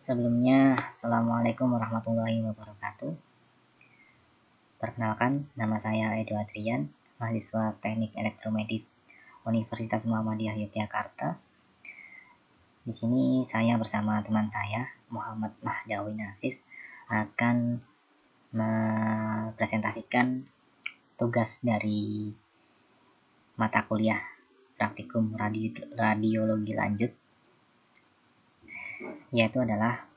Sebelumnya, Assalamualaikum warahmatullahi wabarakatuh. Perkenalkan, nama saya Edo Adrian, mahasiswa Teknik Elektromedis Universitas Muhammadiyah Yogyakarta. Di sini saya bersama teman saya, Muhammad Mahdawi Nasis, akan mempresentasikan tugas dari mata kuliah praktikum radiologi lanjut, yaitu adalah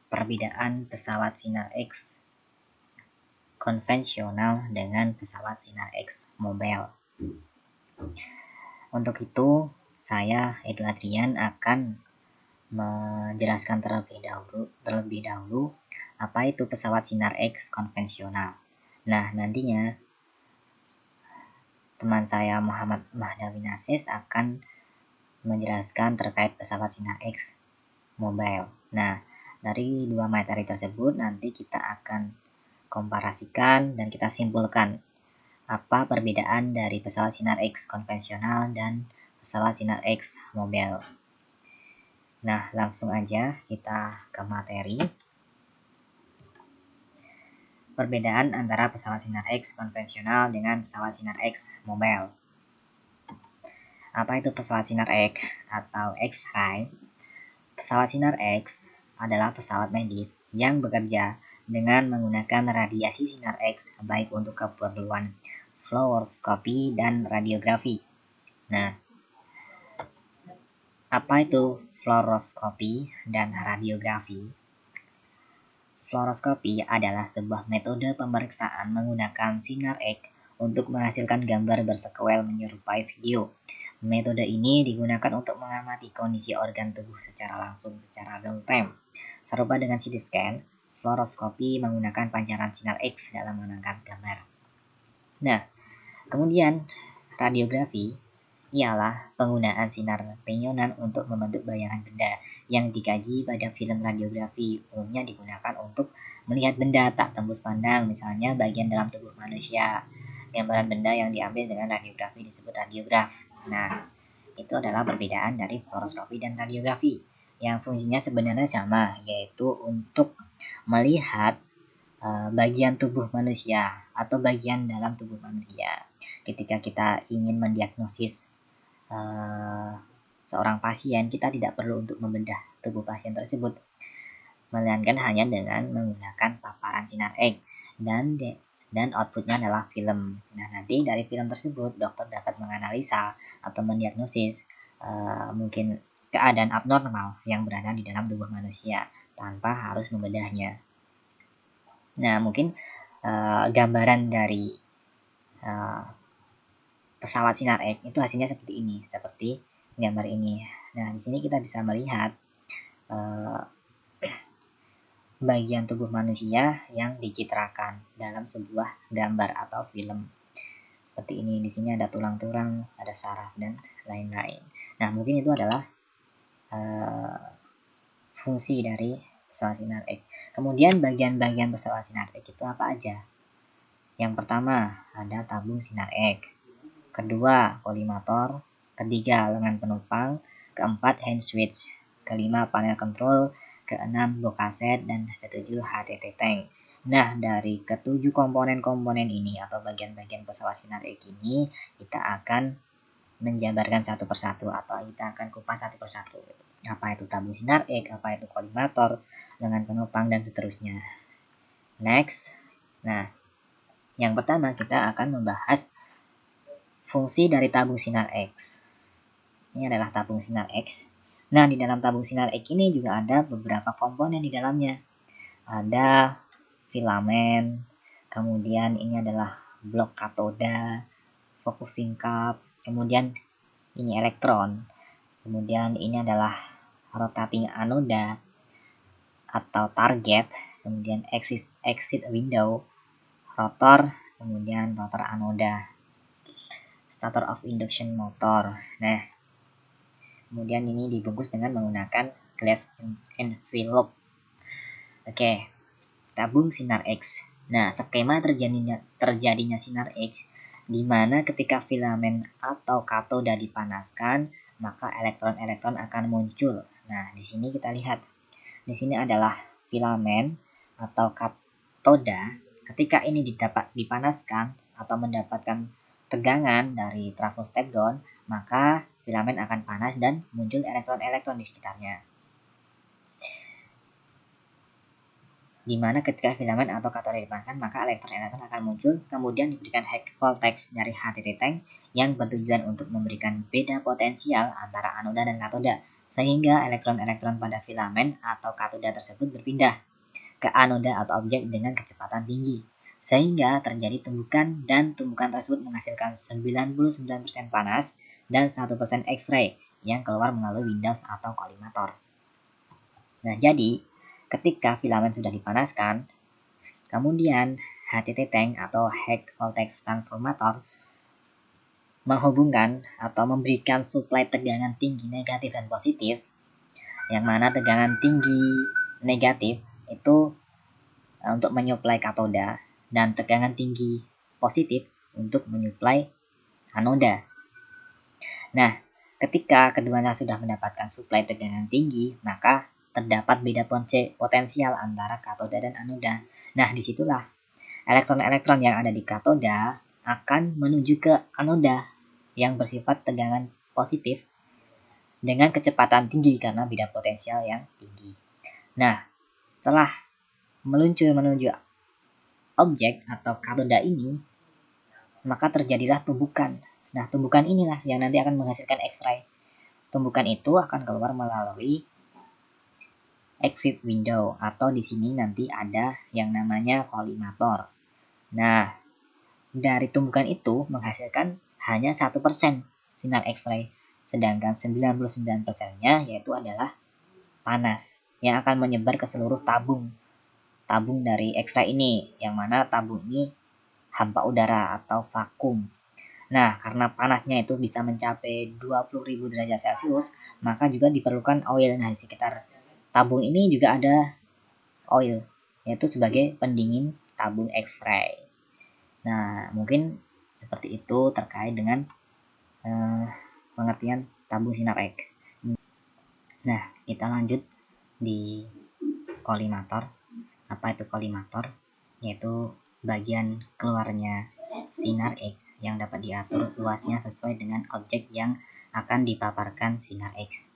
perbedaan pesawat sinar X konvensional dengan pesawat sinar X mobile. Untuk itu, saya Edo Adrian akan menjelaskan terlebih dahulu apa itu pesawat sinar X konvensional. Nah, nantinya teman saya Muhammad Mahdawi Nasis akan menjelaskan terkait pesawat sinar X mobile. Nah, dari dua materi tersebut nanti kita akan komparasikan dan kita simpulkan apa perbedaan dari pesawat sinar X konvensional dan pesawat sinar X mobile. Nah, langsung aja kita ke materi. Perbedaan antara pesawat sinar X konvensional dengan pesawat sinar X mobile. Apa itu pesawat sinar X atau X-ray? Pesawat sinar X adalah pesawat medis yang bekerja dengan menggunakan radiasi sinar X baik untuk keperluan fluoroskopi dan radiografi. Nah, apa itu fluoroskopi dan radiografi? Fluoroskopi adalah sebuah metode pemeriksaan menggunakan sinar X untuk menghasilkan gambar bersekuel menyerupai video. Metode ini digunakan untuk mengamati kondisi organ tubuh secara langsung secara real time. Serupa dengan CT scan, fluoroskopi menggunakan pancaran sinar X dalam menangkap gambar. Nah, kemudian radiografi ialah penggunaan sinar penyonan untuk membentuk bayangan benda yang dikaji pada film radiografi. Umumnya digunakan untuk melihat benda tak tembus pandang, misalnya bagian dalam tubuh manusia. Gambaran benda yang diambil dengan radiografi disebut radiograf. Nah, itu adalah perbedaan dari fluoroskopi dan radiografi yang fungsinya sebenarnya sama, yaitu untuk melihat bagian tubuh manusia atau bagian dalam tubuh manusia. Ketika kita ingin mendiagnosis seorang pasien, kita tidak perlu untuk membedah tubuh pasien tersebut, melainkan hanya dengan menggunakan paparan sinar X dan outputnya adalah film. Nah, nanti dari film tersebut dokter dapat menganalisa atau mendiagnosis mungkin keadaan abnormal yang berada di dalam tubuh manusia tanpa harus membedahnya. Nah, mungkin gambaran dari pesawat sinar X itu hasilnya seperti ini, seperti gambar ini. Nah, di sini kita bisa melihat bagian tubuh manusia yang dicitrakan dalam sebuah gambar atau film. Seperti ini, di sini ada tulang-tulang, ada saraf dan lain-lain. Nah, mungkin itu adalah fungsi dari pesawat sinar X. Kemudian bagian-bagian pesawat sinar X itu apa aja? Yang pertama, ada tabung sinar X. Kedua, kolimator. Ketiga, lengan penumpang. Keempat, hand switch. Kelima, panel control. Keenam, bokaset. Dan ketujuh, HTT tank. Nah, dari ketujuh komponen-komponen ini atau bagian-bagian pesawat sinar X ini, kita akan menjabarkan satu persatu atau kita akan kupas satu persatu. Apa itu tabung sinar X, apa itu kolimator, lengan penumpang, dan seterusnya. Next. Nah, yang pertama kita akan membahas fungsi dari tabung sinar X. Ini adalah tabung sinar X. Nah, di dalam tabung sinar X ini juga ada beberapa komponen di dalamnya. Ada filamen, kemudian ini adalah blok katoda, focusing cup, kemudian ini elektron, kemudian ini adalah rotating anoda atau target, kemudian exit window, rotor, kemudian rotor anoda, starter of induction motor. Nah, kemudian ini dibungkus dengan menggunakan glass envelope. Oke, tabung sinar X. Nah, skema terjadinya sinar X di mana ketika filamen atau katoda dipanaskan, maka elektron-elektron akan muncul. Nah, di sini kita lihat di sini adalah filamen atau katoda. Ketika ini dipanaskan atau mendapatkan tegangan dari trafo step down, maka filamen akan panas dan muncul elektron-elektron di sekitarnya. Dimana ketika filamen atau katoda dipanaskan, maka elektron-elektron akan muncul, kemudian diberikan high voltage dari HTT tank yang bertujuan untuk memberikan beda potensial antara anoda dan katoda, sehingga elektron-elektron pada filamen atau katoda tersebut berpindah ke anoda atau objek dengan kecepatan tinggi, sehingga terjadi tumbukan dan tumbukan tersebut menghasilkan 99% panas dan 1% X-ray yang keluar melalui windows atau kolimator. Nah, jadi ketika filamen sudah dipanaskan, kemudian HTT tank atau high voltage transformator menghubungkan atau memberikan suplai tegangan tinggi negatif dan positif, yang mana tegangan tinggi negatif itu untuk menyuplai katoda dan tegangan tinggi positif untuk menyuplai anoda. Nah, ketika keduanya sudah mendapatkan suplai tegangan tinggi, maka terdapat beda potensial antara katoda dan anoda. Nah, disitulah elektron-elektron yang ada di katoda akan menuju ke anoda yang bersifat tegangan positif dengan kecepatan tinggi karena beda potensial yang tinggi. Nah, setelah meluncur menuju objek atau katoda ini, maka terjadilah tumbukan. Nah, tumbukan inilah yang nanti akan menghasilkan X-ray. Tumbukan itu akan keluar melalui exit window atau di sini nanti ada yang namanya kolimator. Nah, dari tumbukan itu menghasilkan hanya 1% sinar X-ray, sedangkan 99%-nya yaitu adalah panas yang akan menyebar ke seluruh tabung dari X-ray ini, yang mana tabung ini hampa udara atau vakum. Nah, karena panasnya itu bisa mencapai 20.000 derajat Celcius, maka juga diperlukan oil. Nah, di sekitar tabung ini juga ada oil, yaitu sebagai pendingin tabung X-ray. Nah, mungkin seperti itu terkait dengan pengertian tabung sinar X. Nah, kita lanjut di kolimator. Apa itu kolimator? Yaitu bagian keluarnya sinar X yang dapat diatur luasnya sesuai dengan objek yang akan dipaparkan sinar X.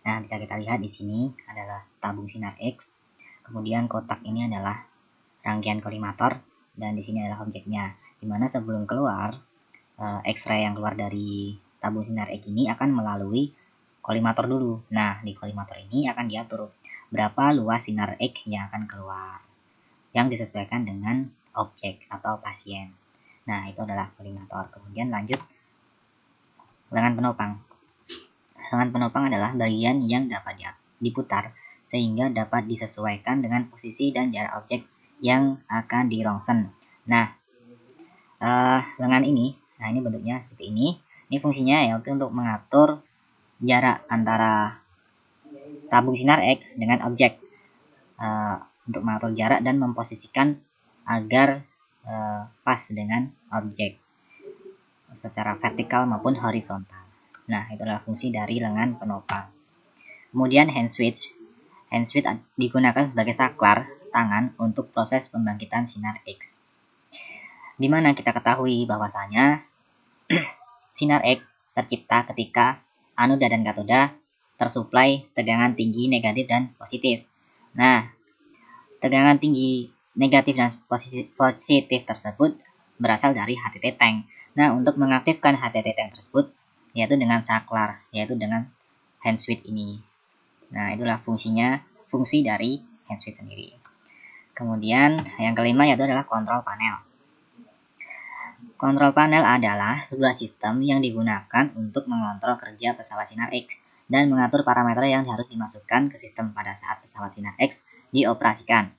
Nah, bisa kita lihat di sini adalah tabung sinar X. Kemudian kotak ini adalah rangkaian kolimator dan di sini adalah objeknya. Dimana sebelum keluar X-ray yang keluar dari tabung sinar X ini akan melalui kolimator dulu. Nah, di kolimator ini akan diatur berapa luas sinar X yang akan keluar, yang disesuaikan dengan objek atau pasien. Nah, itu adalah kolimator. Kemudian lanjut lengan penopang. Lengan penopang adalah bagian yang dapat diputar sehingga dapat disesuaikan dengan posisi dan jarak objek yang akan dirongsen. Nah, lengan ini, nah ini bentuknya seperti ini. Ini fungsinya ya untuk mengatur jarak antara tabung sinar X dengan objek, untuk mengatur jarak dan memposisikan agar pas dengan objek secara vertikal maupun horizontal. Nah, itu adalah fungsi dari lengan penopang. Kemudian hand switch. Hand switch digunakan sebagai saklar tangan untuk proses pembangkitan sinar X. Di mana kita ketahui bahwasanya sinar X tercipta ketika anoda dan katoda tersuplai tegangan tinggi negatif dan positif. Nah, tegangan tinggi negatif dan positif tersebut berasal dari HTT tank. Nah, untuk mengaktifkan HTT tank tersebut yaitu dengan saklar, yaitu dengan hand switch ini. Nah, itulah fungsi dari hand switch sendiri. Kemudian yang kelima yaitu adalah kontrol panel. Kontrol panel adalah sebuah sistem yang digunakan untuk mengontrol kerja pesawat sinar X dan mengatur parameter yang harus dimasukkan ke sistem pada saat pesawat sinar X dioperasikan.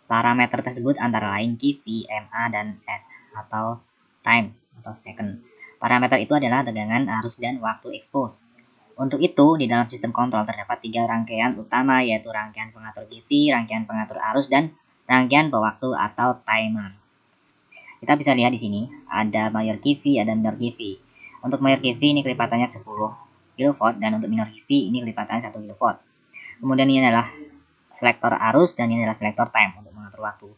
Parameter tersebut antara lain KV, MA, dan S atau time atau second. Parameter itu adalah tegangan, arus, dan waktu expose. Untuk itu, di dalam sistem kontrol terdapat 3 rangkaian utama, yaitu rangkaian pengatur KV, rangkaian pengatur arus, dan rangkaian pewaktu atau timer. Kita bisa lihat di sini, ada mayor KV, ada minor KV. Untuk mayor KV ini kelipatannya 10 kV, dan untuk minor KV ini kelipatannya 1 kV. Kemudian ini adalah selektor arus dan ini adalah selektor time untuk mengatur waktu.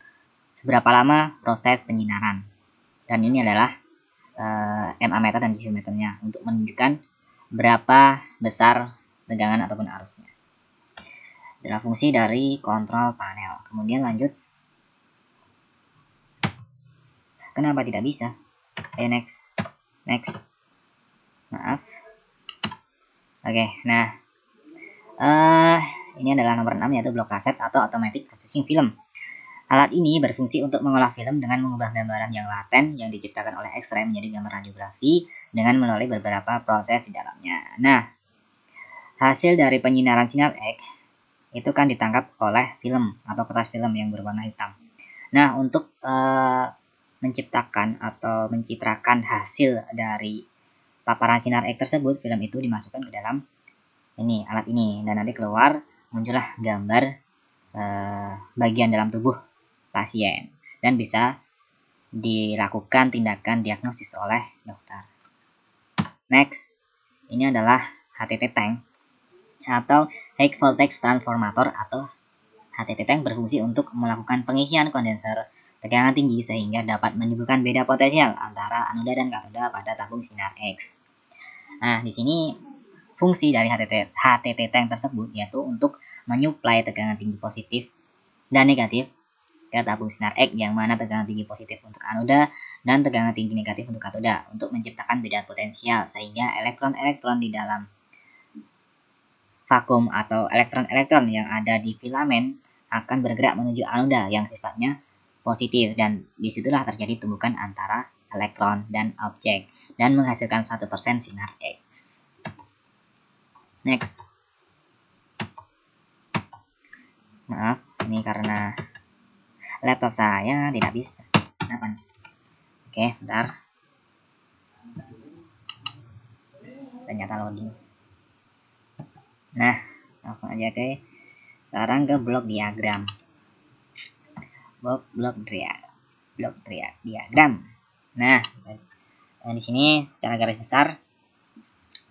Seberapa lama proses penyinaran. Dan ini adalah MA meter dan GV meternya untuk menunjukkan berapa besar tegangan ataupun arusnya. Adalah fungsi dari kontrol panel. Kemudian lanjut. Kenapa tidak bisa? Ayo next. Maaf. Oke, nah ini adalah nomor 6 yaitu blok kaset atau automatic processing film. Alat ini berfungsi untuk mengolah film dengan mengubah gambaran yang laten yang diciptakan oleh X-ray menjadi gambar radiografi dengan melalui beberapa proses di dalamnya. Nah, hasil dari penyinaran sinar X itu kan ditangkap oleh film atau kertas film yang berwarna hitam. Nah, untuk menciptakan atau mencitrakan hasil dari paparan sinar X tersebut, film itu dimasukkan ke dalam ini alat ini dan nanti keluar muncullah gambar bagian dalam tubuh pasien dan bisa dilakukan tindakan diagnosis oleh dokter. Next, ini adalah HTT tank atau High Voltage Transformator atau HTT tank berfungsi untuk melakukan pengisian kondenser tegangan tinggi sehingga dapat menimbulkan beda potensial antara anoda dan katoda pada tabung sinar X. Nah, di sini fungsi dari HTT tank tersebut yaitu untuk menyuplai tegangan tinggi positif dan negatif ke tabung sinar X yang mana tegangan tinggi positif untuk anoda dan tegangan tinggi negatif untuk katoda untuk menciptakan beda potensial sehingga elektron-elektron di dalam vakum atau elektron-elektron yang ada di filamen akan bergerak menuju anoda yang sifatnya positif dan disitulah terjadi tumbukan antara elektron dan objek dan menghasilkan 1% sinar X. Next. Maaf, ini karena laptop saya tidak bisa. Kenapa nih? Oke, bentar. Ternyata loading. Nah, langsung aja ke sekarang ke blok diagram. Blok diagram. Nah, di sini secara garis besar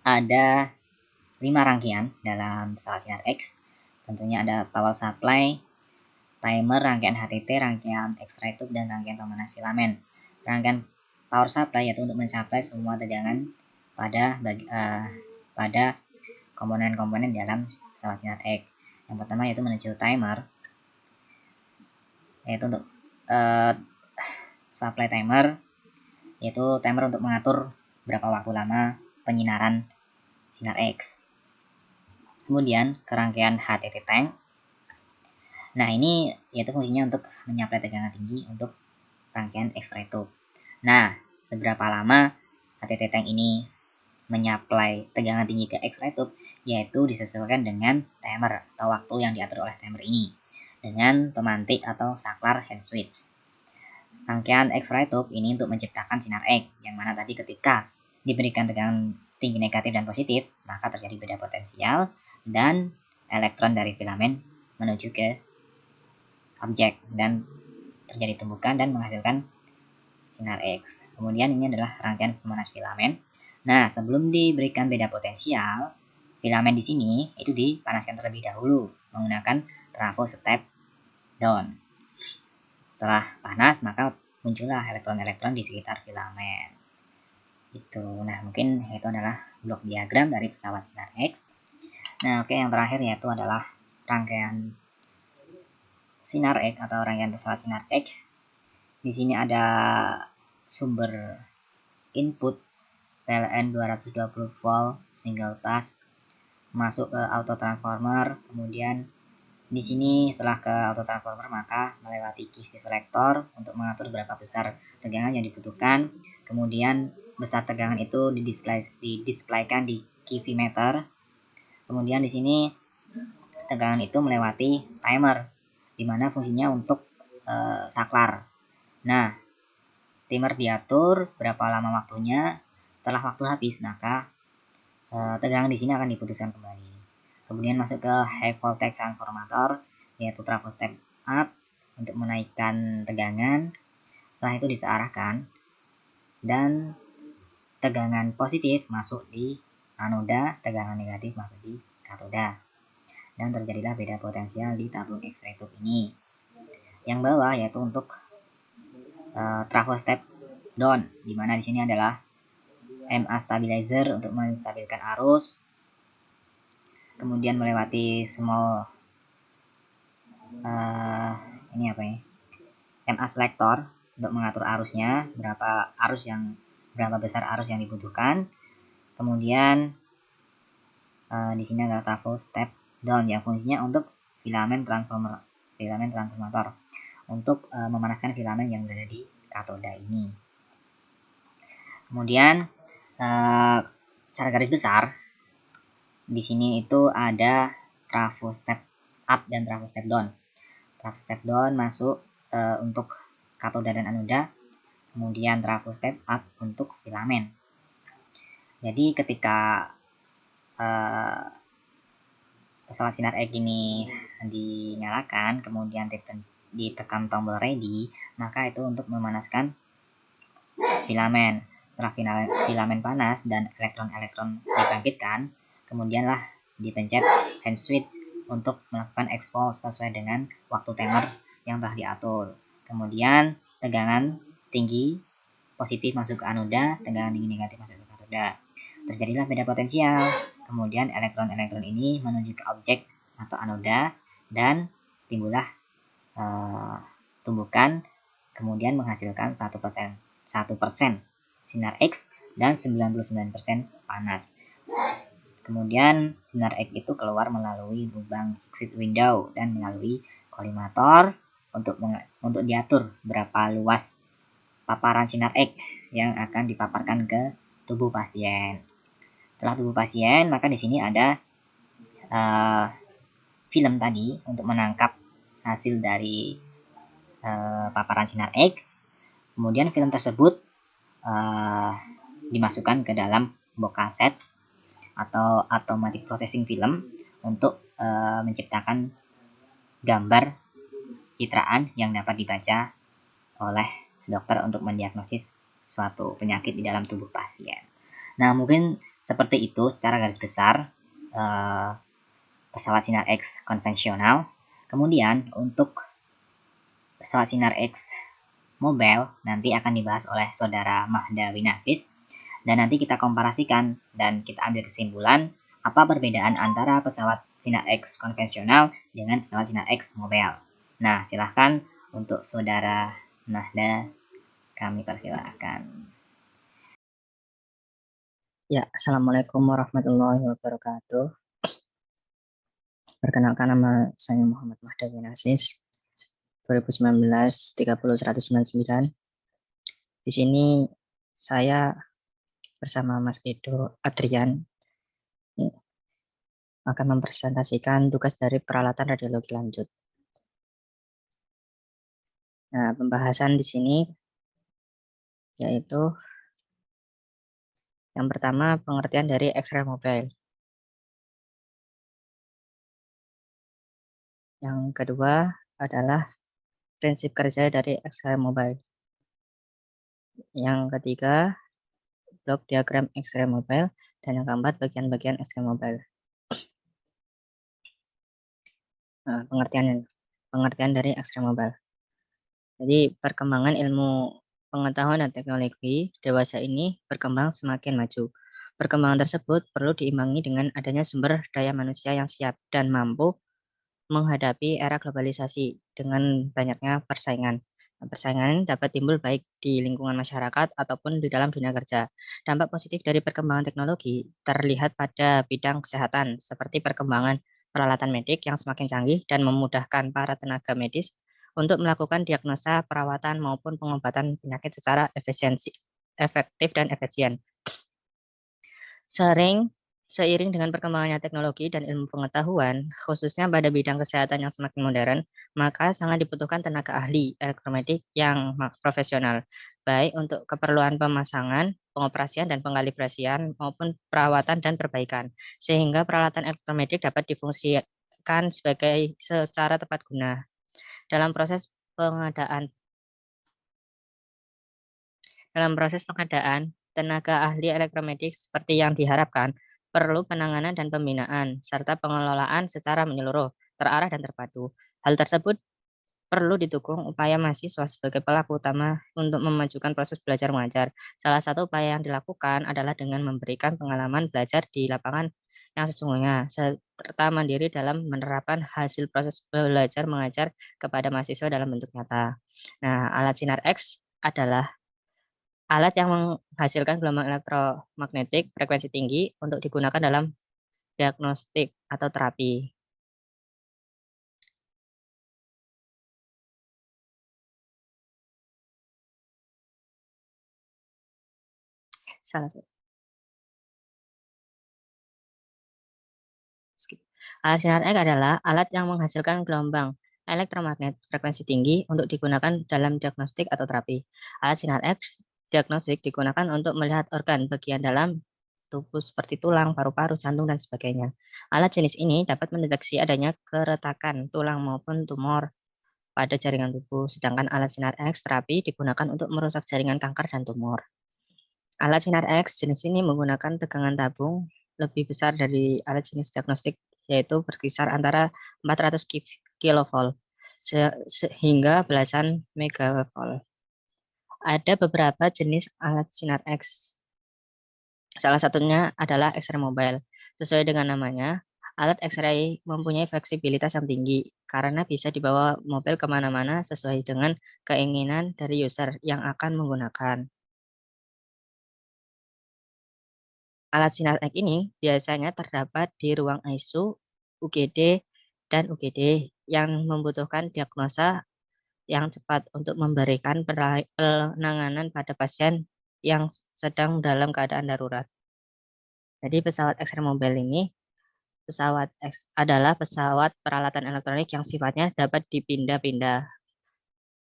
ada 5 rangkaian dalam pesawat sinar X. Tentunya ada power supply, timer, rangkaian HTT, rangkaian X-ray tube, dan rangkaian pemanas filamen. Rangkaian power supply yaitu untuk mencapai semua tegangan pada komponen-komponen dalam pesawat sinar X. Yang pertama yaitu menuju timer, yaitu untuk supply timer, yaitu timer untuk mengatur berapa waktu lama penyinaran sinar X. Kemudian ke rangkaian HTT tank. Nah, ini yaitu fungsinya untuk menyuplai tegangan tinggi untuk rangkaian X-ray tube. Nah, seberapa lama HTT tank ini menyuplai tegangan tinggi ke X-ray tube yaitu disesuaikan dengan timer atau waktu yang diatur oleh timer ini dengan pemantik atau saklar hand switch. Rangkaian X-ray tube ini untuk menciptakan sinar X yang mana tadi ketika diberikan tegangan tinggi negatif dan positif maka terjadi beda potensial dan elektron dari filamen menuju ke objek dan terjadi tumbukan dan menghasilkan sinar X. Kemudian ini adalah rangkaian pemanas filamen. Nah, sebelum diberikan beda potensial, filamen di sini itu dipanaskan terlebih dahulu menggunakan trafo step down. Setelah panas, maka muncullah elektron-elektron di sekitar filamen. Itu. Nah, mungkin itu adalah blok diagram dari pesawat sinar X. Nah, oke, yang terakhir yaitu adalah rangkaian sinar X atau rangkaian pesawat sinar X. Di sini ada sumber input PLN 220 volt single pass masuk ke auto transformer. Kemudian di sini setelah ke auto transformer maka melewati kV selector untuk mengatur berapa besar tegangan yang dibutuhkan. Kemudian besar tegangan itu didisplaykan di kV meter. Kemudian di sini tegangan itu melewati timer, di mana fungsinya untuk saklar. Nah, timer diatur berapa lama waktunya. Setelah waktu habis, maka tegangan di sini akan diputuskan kembali. Kemudian masuk ke high voltage transformator, yaitu trafo step up untuk menaikkan tegangan. Setelah itu disearahkan dan tegangan positif masuk di anoda, tegangan negatif masuk di katoda. dan terjadilah beda potensial di tabung X-ray tube ini. Yang bawah yaitu untuk trafo step down, dimana di sini adalah MA stabilizer untuk menstabilkan arus, kemudian melewati small ini apa ya, MA selector untuk mengatur arusnya, berapa besar arus yang dibutuhkan. Kemudian di sini adalah trafo step down yang fungsinya untuk filamen transformator untuk memanaskan filamen yang berada di katoda ini. Kemudian secara garis besar di sini itu ada trafo step up dan trafo step down. Trafo step down masuk untuk katoda dan anoda, kemudian trafo step up untuk filamen. Jadi ketika pesawat sinar X ini dinyalakan, kemudian ditekan tombol ready, maka itu untuk memanaskan filamen. Setelah filamen panas dan elektron-elektron dibangkitkan, kemudianlah dipencet hand switch untuk melakukan expose sesuai dengan waktu timer yang telah diatur. Kemudian tegangan tinggi positif masuk ke anoda, tegangan tinggi negatif masuk ke katoda. Terjadilah beda potensial. Kemudian elektron-elektron ini menuju ke objek atau anoda dan timbullah tumbukan, kemudian menghasilkan 1% sinar X dan 99% panas. Kemudian sinar X itu keluar melalui lubang exit window dan melalui kolimator untuk diatur berapa luas paparan sinar X yang akan dipaparkan ke tubuh pasien. Setelah tubuh pasien, maka di sini ada film tadi untuk menangkap hasil dari paparan sinar X. Kemudian film tersebut dimasukkan ke dalam bokeh set atau automatic processing film untuk menciptakan gambar citraan yang dapat dibaca oleh dokter untuk mendiagnosis suatu penyakit di dalam tubuh pasien. Nah, mungkin seperti itu secara garis besar pesawat sinar X konvensional. Kemudian untuk pesawat sinar X mobile nanti akan dibahas oleh saudara Mahda Winasis, dan nanti kita komparasikan dan kita ambil kesimpulan apa perbedaan antara pesawat sinar X konvensional dengan pesawat sinar X mobile. Nah, silahkan untuk saudara Mahda, kami persilahkan. Ya, Assalamualaikum warahmatullahi wabarakatuh. Perkenalkan, nama saya Muhammad Mahda Winasis, 2019 30199. Di sini saya bersama Mas Edo Adrian akan mempresentasikan tugas dari peralatan radiologi lanjut. Nah, pembahasan di sini yaitu yang pertama pengertian dari X-ray mobile. Yang kedua adalah prinsip kerja dari X-ray mobile. Yang ketiga, blok diagram X-ray mobile, dan yang keempat bagian-bagian X-ray mobile. Nah, pengertian dari X-ray mobile. Jadi perkembangan ilmu pengetahuan dan teknologi dewasa ini berkembang semakin maju. Perkembangan tersebut perlu diimbangi dengan adanya sumber daya manusia yang siap dan mampu menghadapi era globalisasi dengan banyaknya persaingan. Persaingan dapat timbul baik di lingkungan masyarakat ataupun di dalam dunia kerja. Dampak positif dari perkembangan teknologi terlihat pada bidang kesehatan, seperti perkembangan peralatan medik yang semakin canggih dan memudahkan para tenaga medis untuk melakukan diagnosa, perawatan, maupun pengobatan penyakit secara efektif dan efisien. Seiring dengan perkembangannya teknologi dan ilmu pengetahuan, khususnya pada bidang kesehatan yang semakin modern, maka sangat dibutuhkan tenaga ahli elektromedik yang profesional, baik untuk keperluan pemasangan, pengoperasian, dan pengalibrasian, maupun perawatan dan perbaikan, sehingga peralatan elektromedik dapat difungsikan secara tepat guna. Dalam proses pengadaan, tenaga ahli elektromedik seperti yang diharapkan perlu penanganan dan pembinaan, serta pengelolaan secara menyeluruh, terarah dan terpadu. Hal tersebut perlu didukung upaya mahasiswa sebagai pelaku utama untuk memajukan proses belajar mengajar. Salah satu upaya yang dilakukan adalah dengan memberikan pengalaman belajar di lapangan yang sesungguhnya, serta mandiri dalam menerapkan hasil proses belajar mengajar kepada mahasiswa dalam bentuk nyata. Nah, alat sinar X adalah alat yang menghasilkan gelombang elektromagnetik frekuensi tinggi untuk digunakan dalam diagnostik atau terapi. Salah satu. Alat sinar X adalah alat yang menghasilkan gelombang elektromagnet frekuensi tinggi untuk digunakan dalam diagnostik atau terapi. Alat sinar X diagnostik digunakan untuk melihat organ bagian dalam tubuh seperti tulang, paru-paru, jantung, dan sebagainya. Alat jenis ini dapat mendeteksi adanya keretakan tulang maupun tumor pada jaringan tubuh, sedangkan alat sinar X terapi digunakan untuk merusak jaringan kanker dan tumor. Alat sinar X jenis ini menggunakan tegangan tabung lebih besar dari alat jenis diagnostik, yaitu berkisar antara 400 kV sehingga belasan megavolt. Ada beberapa jenis alat sinar X. Salah satunya adalah X-ray mobile. Sesuai dengan namanya, alat X-ray mempunyai fleksibilitas yang tinggi karena bisa dibawa mobil kemana-mana sesuai dengan keinginan dari user yang akan menggunakan. Alat sinar X ini biasanya terdapat di ruang ICU, UGD, dan UGD yang membutuhkan diagnosa yang cepat untuk memberikan penanganan pada pasien yang sedang dalam keadaan darurat. Jadi pesawat X-ray mobile ini adalah pesawat peralatan elektronik yang sifatnya dapat dipindah-pindah,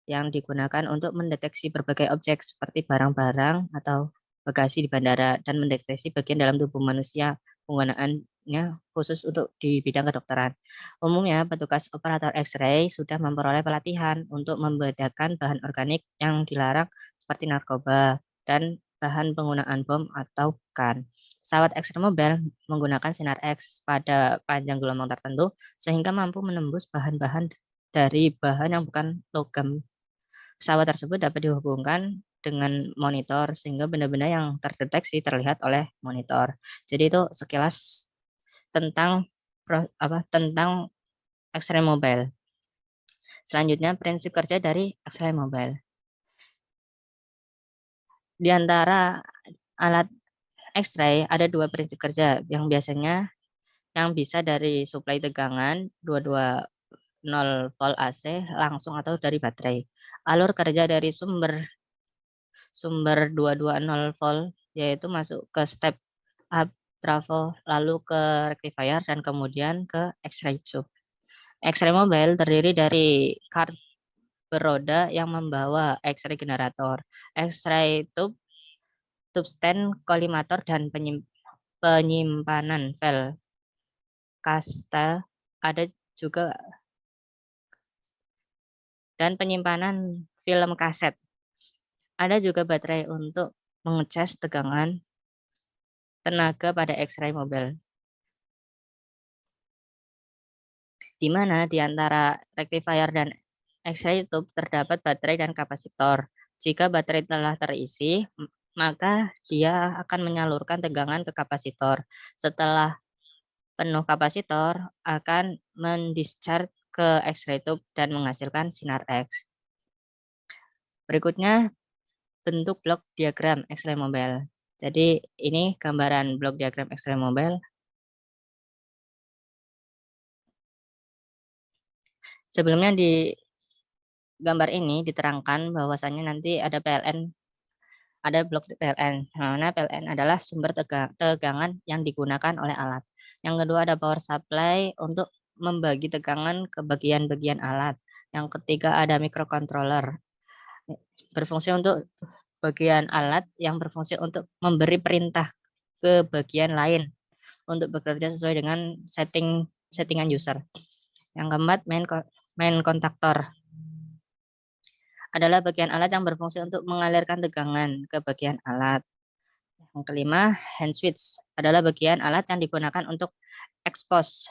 yang digunakan untuk mendeteksi berbagai objek seperti barang-barang atau bagasi di bandara dan mendeteksi bagian dalam tubuh manusia. Penggunaannya khusus untuk di bidang kedokteran. Umumnya, petugas operator X-ray sudah memperoleh pelatihan untuk membedakan bahan organik yang dilarang seperti narkoba dan bahan penggunaan bom atau bukan. Pesawat X-ray mobile menggunakan sinar X pada panjang gelombang tertentu sehingga mampu menembus bahan-bahan dari bahan yang bukan logam. Pesawat tersebut dapat dihubungkan dengan monitor sehingga benda-benda yang terdeteksi terlihat oleh monitor. Jadi itu sekilas tentang tentang X-ray mobile. Selanjutnya prinsip kerja dari X-ray mobile. Di antara alat X-ray ada dua prinsip kerja yang biasanya yang bisa dari suplai tegangan 220 volt AC langsung atau dari baterai. Alur kerja dari sumber 220 volt yaitu masuk ke step up trafo lalu ke rectifier dan kemudian ke X-ray tube. X-ray mobile terdiri dari kart beroda yang membawa X-ray generator, X-ray tube, tube stand, kolimator, dan penyimpanan file kasta ada juga dan penyimpanan film kaset. Ada juga baterai untuk mengecas tegangan tenaga pada X-ray mobile, di mana di antara rectifier dan X-ray tube terdapat baterai dan kapasitor. Jika baterai telah terisi, maka dia akan menyalurkan tegangan ke kapasitor. Setelah penuh, kapasitor akan mendischarge ke X-ray tube dan menghasilkan sinar X. Berikutnya bentuk blok diagram X-ray mobile. Jadi ini gambaran blok diagram X-ray mobile. Sebelumnya di gambar ini diterangkan bahwasannya nanti ada PLN, ada blok PLN. Nah, PLN adalah sumber tegangan yang digunakan oleh alat. Yang kedua ada power supply untuk membagi tegangan ke bagian-bagian alat. Yang ketiga ada microcontroller berfungsi untuk bagian alat yang berfungsi untuk memberi perintah ke bagian lain untuk bekerja sesuai dengan settingan user. Yang keempat main kontaktor adalah bagian alat yang berfungsi untuk mengalirkan tegangan ke bagian alat. Yang kelima, hand switch adalah bagian alat yang digunakan untuk expose.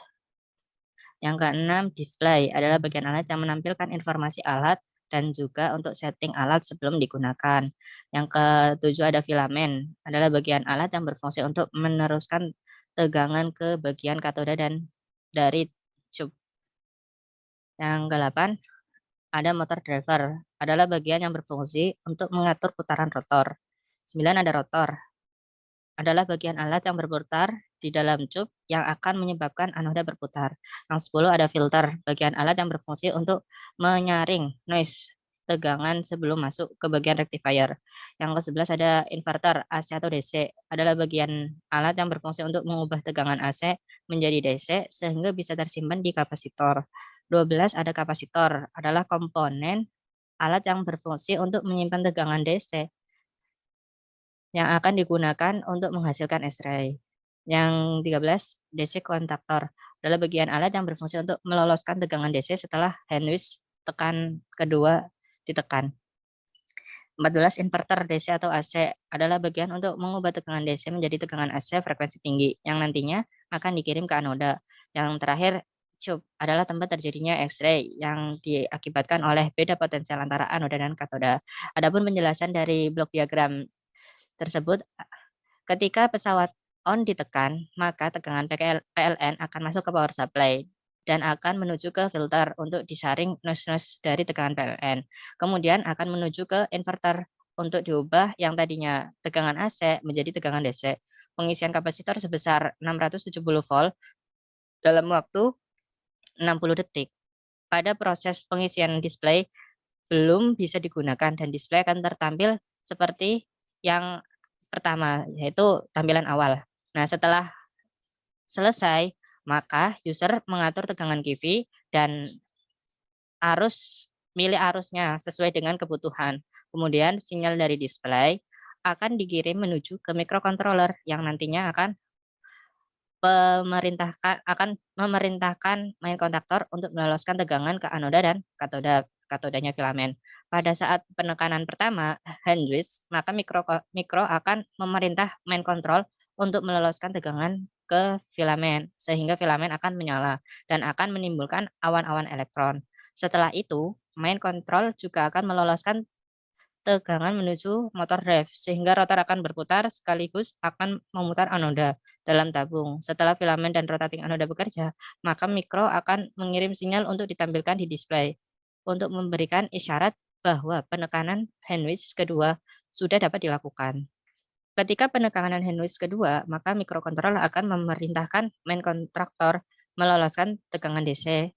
Yang keenam, display adalah bagian alat yang menampilkan informasi alat dan juga untuk setting alat sebelum digunakan. Yang ketujuh ada filamen, adalah bagian alat yang berfungsi untuk meneruskan tegangan ke bagian katoda dan dari tube. Yang kedelapan ada motor driver, adalah bagian yang berfungsi untuk mengatur putaran rotor. 9 ada rotor, adalah bagian alat yang berputar di dalam cup yang akan menyebabkan anoda berputar. Yang 10 ada filter, bagian alat yang berfungsi untuk menyaring noise tegangan sebelum masuk ke bagian rectifier. Yang ke-11 ada inverter AC atau DC, adalah bagian alat yang berfungsi untuk mengubah tegangan AC menjadi DC sehingga bisa tersimpan di kapasitor. 12 ada kapasitor, adalah komponen alat yang berfungsi untuk menyimpan tegangan DC yang akan digunakan untuk menghasilkan X-ray. Yang 13, DC kontaktor adalah bagian alat yang berfungsi untuk meloloskan tegangan DC setelah handwidth tekan kedua ditekan. 14, inverter DC atau AC adalah bagian untuk mengubah tegangan DC menjadi tegangan AC frekuensi tinggi yang nantinya akan dikirim ke anoda. Yang terakhir, tube adalah tempat terjadinya X-ray yang diakibatkan oleh beda potensial antara anoda dan katoda. Adapun penjelasan dari blok diagram tersebut, ketika pesawat on ditekan, maka tegangan PLN akan masuk ke power supply dan akan menuju ke filter untuk disaring noise-noise dari tegangan PLN. Kemudian akan menuju ke inverter untuk diubah yang tadinya tegangan AC menjadi tegangan DC. Pengisian kapasitor sebesar 670 volt dalam waktu 60 detik. Pada proses pengisian display belum bisa digunakan dan display akan tertampil seperti yang pertama, yaitu tampilan awal. Nah, setelah selesai, maka user mengatur tegangan KV dan milih arusnya sesuai dengan kebutuhan. Kemudian sinyal dari display akan dikirim menuju ke microcontroller yang nantinya akan memerintahkan main kontaktor untuk meloloskan tegangan ke anoda dan katodanya filamen. Pada saat penekanan pertama, handwidth, maka mikro akan memerintah main control untuk meloloskan tegangan ke filamen, sehingga filamen akan menyala dan akan menimbulkan awan-awan elektron. Setelah itu, main control juga akan meloloskan tegangan menuju motor drive, sehingga rotor akan berputar sekaligus akan memutar anoda dalam tabung. Setelah filamen dan rotating anoda bekerja, maka mikro akan mengirim sinyal untuk ditampilkan di display untuk memberikan isyarat bahwa penekanan handwidth kedua sudah dapat dilakukan. Ketika penekanan handwidth kedua, maka mikrokontroller akan memerintahkan main kontraktor meloloskan tegangan DC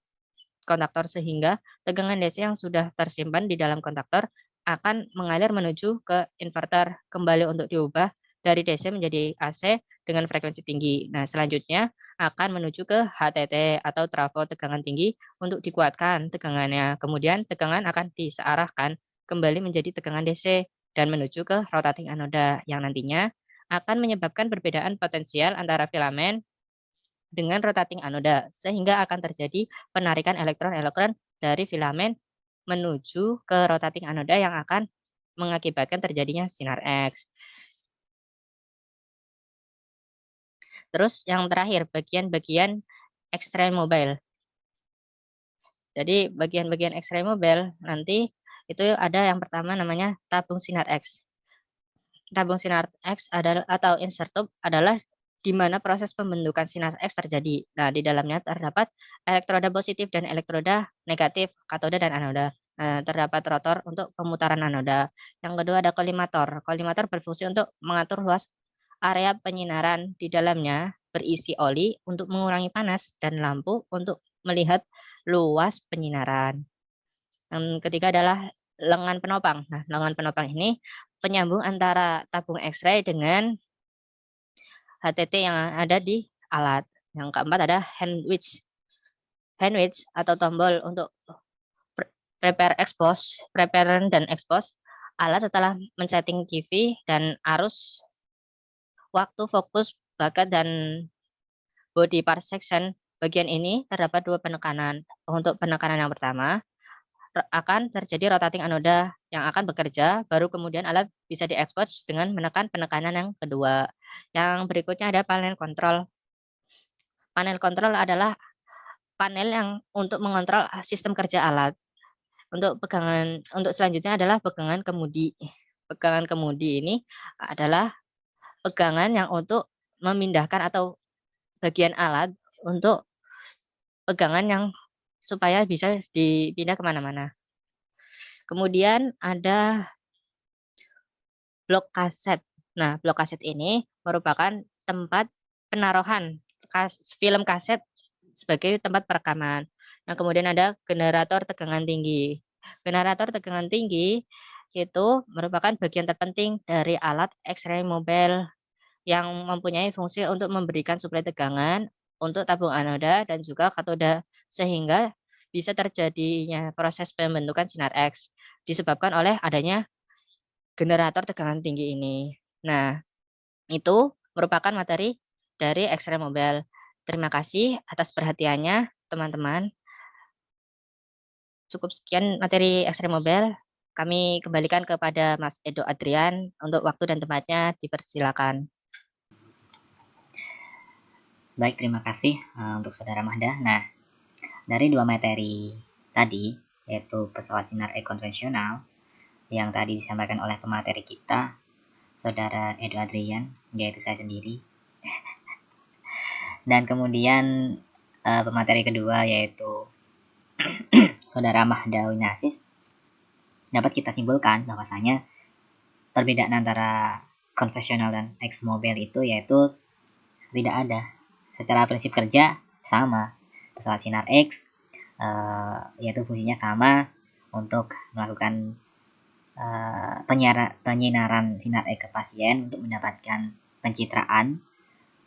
kontaktor sehingga tegangan DC yang sudah tersimpan di dalam kontaktor akan mengalir menuju ke inverter kembali untuk diubah dari DC menjadi AC dengan frekuensi tinggi. Nah, selanjutnya akan menuju ke HTT atau trafo tegangan tinggi untuk dikuatkan tegangannya. Kemudian tegangan akan disearahkan kembali menjadi tegangan DC dan menuju ke rotating anoda yang nantinya akan menyebabkan perbedaan potensial antara filamen dengan rotating anoda, sehingga akan terjadi penarikan elektron-elektron dari filamen menuju ke rotating anoda yang akan mengakibatkan terjadinya sinar X. Terus yang terakhir, bagian-bagian X-ray mobile. Jadi bagian-bagian X-ray mobile nanti itu ada yang pertama namanya tabung sinar X. Tabung sinar X adalah atau insert tube adalah di mana proses pembentukan sinar X terjadi. Nah, di dalamnya terdapat elektroda positif dan elektroda negatif, katoda dan anoda. Nah, terdapat rotor untuk pemutaran anoda. Yang kedua ada kolimator. Kolimator berfungsi untuk mengatur luas area penyinaran di dalamnya berisi oli untuk mengurangi panas dan lampu untuk melihat luas penyinaran. Yang ketiga adalah lengan penopang. Nah, lengan penopang ini penyambung antara tabung X-ray dengan HTT yang ada di alat. Yang keempat ada handwidth. Handwidth atau tombol untuk prepare dan expose alat setelah men-setting QV dan arus, waktu fokus, bakat, dan body part section. Bagian ini terdapat dua penekanan. Untuk penekanan yang pertama, akan terjadi rotating anoda yang akan bekerja, baru kemudian alat bisa diekspor dengan menekan penekanan yang kedua. Yang berikutnya ada panel kontrol. Panel kontrol adalah panel yang untuk mengontrol sistem kerja alat. Untuk selanjutnya adalah pegangan kemudi. Pegangan kemudi ini adalah pegangan yang untuk memindahkan atau bagian alat untuk pegangan yang supaya bisa dipindah kemana-mana. Kemudian ada blok kaset. Nah, blok kaset ini merupakan tempat penaruhan film kaset sebagai tempat perekaman. Nah, kemudian ada generator tegangan tinggi. Generator tegangan tinggi itu merupakan bagian terpenting dari alat X-ray mobile yang mempunyai fungsi untuk memberikan suplai tegangan untuk tabung anoda dan juga katoda, sehingga bisa terjadinya proses pembentukan sinar X disebabkan oleh adanya generator tegangan tinggi ini. Nah, itu merupakan materi dari X-ray mobile. Terima kasih atas perhatiannya, teman-teman. Cukup sekian materi X-ray mobile. Kami kembalikan kepada Mas Edo Adrian untuk waktu dan tempatnya, dipersilakan. Baik, terima kasih untuk Saudara Mahda. Nah, dari dua materi tadi, yaitu pesawat sinar konvensional yang tadi disampaikan oleh pemateri kita, Saudara Edo Adrian, yaitu saya sendiri. Dan kemudian pemateri kedua yaitu Saudara Mahda Winasis, dapat kita simpulkan bahwasanya perbedaan antara konvensional dan X-Mobile itu yaitu tidak ada. Secara prinsip kerja sama. Pesawat sinar X yaitu fungsinya sama untuk melakukan penyinaran sinar X ke pasien untuk mendapatkan pencitraan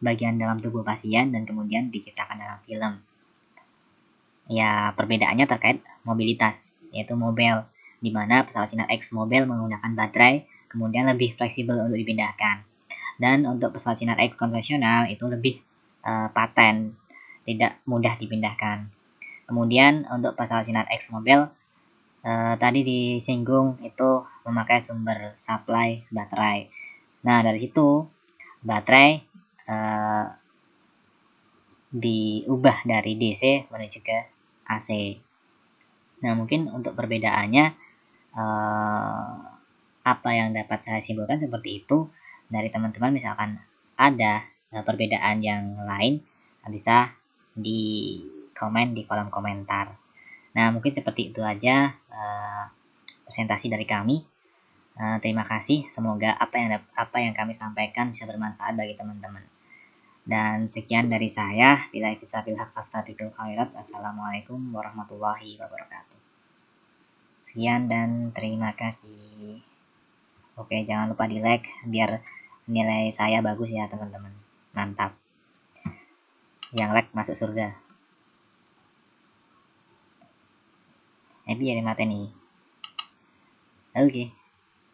bagian dalam tubuh pasien dan kemudian diciptakan dalam film. Ya, perbedaannya terkait mobilitas, yaitu mobile, di mana pesawat sinar X mobile menggunakan baterai, kemudian lebih fleksibel untuk dipindahkan. Dan untuk pesawat sinar X konvensional itu lebih paten, tidak mudah dipindahkan. Kemudian untuk pesawat sinar X mobile tadi disinggung itu memakai sumber supply baterai. Nah, dari situ baterai diubah dari DC menuju ke AC. Nah, mungkin untuk perbedaannya apa yang dapat saya simpulkan seperti itu. Dari teman-teman misalkan ada perbedaan yang lain, bisa di komen di kolom komentar. Nah, mungkin seperti itu aja presentasi dari kami. Terima kasih. Semoga apa yang kami sampaikan bisa bermanfaat bagi teman-teman. Dan sekian dari saya. Bila bisa bilhaq astagfirul khairat. Assalamualaikum warahmatullahi wabarakatuh. Sekian dan terima kasih. Oke, jangan lupa di like biar nilai saya bagus ya teman-teman. Mantap. Yang like masuk surga. Biar mati nih. Oke.